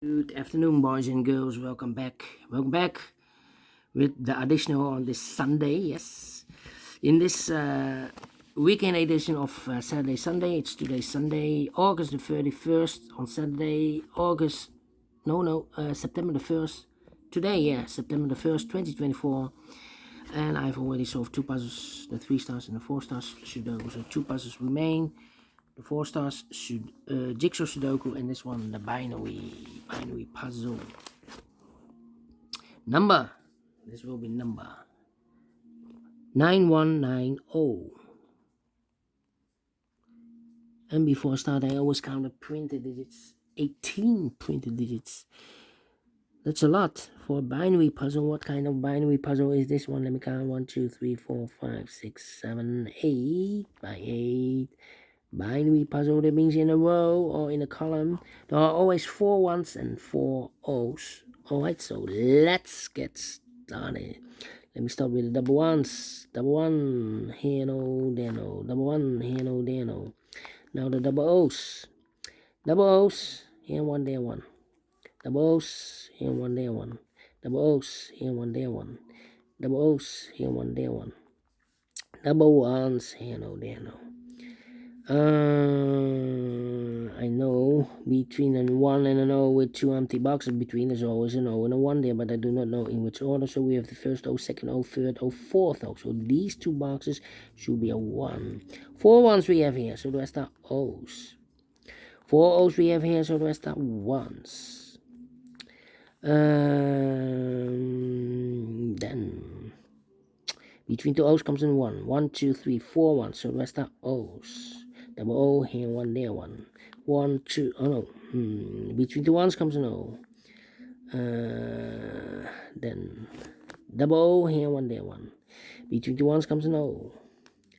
Good afternoon, boys and girls. Welcome back. Welcome back with the additional on this Sunday. Yes, in this weekend edition of Saturday Sunday. It's today Sunday, August the 31st. On Saturday, September the 1st. Today, yeah, September the 1st, 2024. And I've already solved 2 puzzles, the 3 stars and the 4 stars Sudoku. So 2 puzzles remain. The 4 stars Jigsaw Sudoku, and this one the binary puzzle. Number, this will be number 9190. And before I start, I always count the printed digits. 18 printed digits. That's a lot for a binary puzzle. What kind of binary puzzle is this one? Let me count. 1, 2, 3, 4, 5, 6, 7, 8 by 8. Binary puzzle, that means in a row or in a column there are always 4 ones and 4 O's. Alright, so let's get started. Let me start with the double ones. Double one, here no, there no. Double one, here no, there no. Now the double O's. Double O's, here one, there one. Double O's, here one, there one. Double O's, here one, there one. Double O's, here one, there one. Double ones, here no, there no. I know between a 1 and an O with 2 empty boxes between, there's always an O and a 1 there, but I do not know in which order. So we have the first O, second O, third O, fourth O. So these 2 boxes should be a 1. 4 ones we have here, so the rest are O's. 4 O's we have here, so the rest are 1s. Then between 2 O's comes in 1. 1, 2, 3, 4 ones, so the rest are O's. Double O, here one, there one. 1, 2, oh no. Between 2 ones comes an O. Then double O, here one, there one. Between 2 ones comes an O.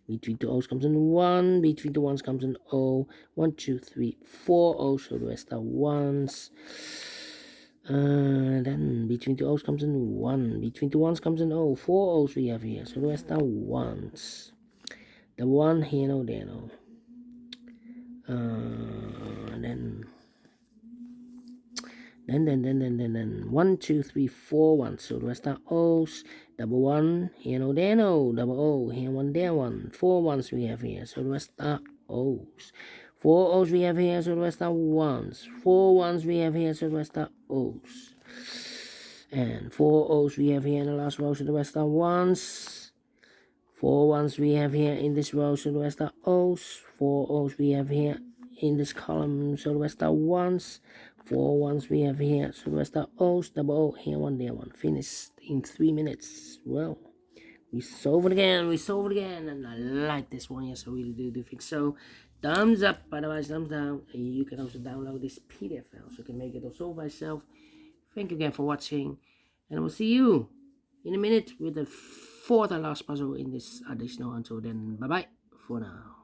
Between 2 O's comes an 1. Between 2 ones comes an O. 1, 2, 3, 4 O's, so the rest are 1s. Then between 2 O's comes an 1. Between 2 ones comes an O. 4 O's we have here, so the rest are 1s. The 1 here, no, there, no. Then 1, 2, 3, 4 ones, so the rest are O's. Double 1, here no, there no. Double O, here 1, there 1. 4 ones we have here, so the rest are O's. 4 O's we have here, so the rest are 1s. 4 ones we have here, so the rest are O's. And 4 O's we have here in the last row, so the rest are 1s. 4 ones we have here in this row, so the rest are O's. 4 O's we have here in this column, so the rest are 1s. 4 ones we have here, so the rest are O's. Double O, here 1, there 1. Finished in 3 minutes. Well, we solve it again, and I like this one, yes, I really do think so. Thumbs up, otherwise thumbs down. And you can also download this PDF file, so you can make it all solve by yourself. Thank you again for watching, and I will see you in a minute with the 4th and last puzzle in this additional. Until then, bye bye for now.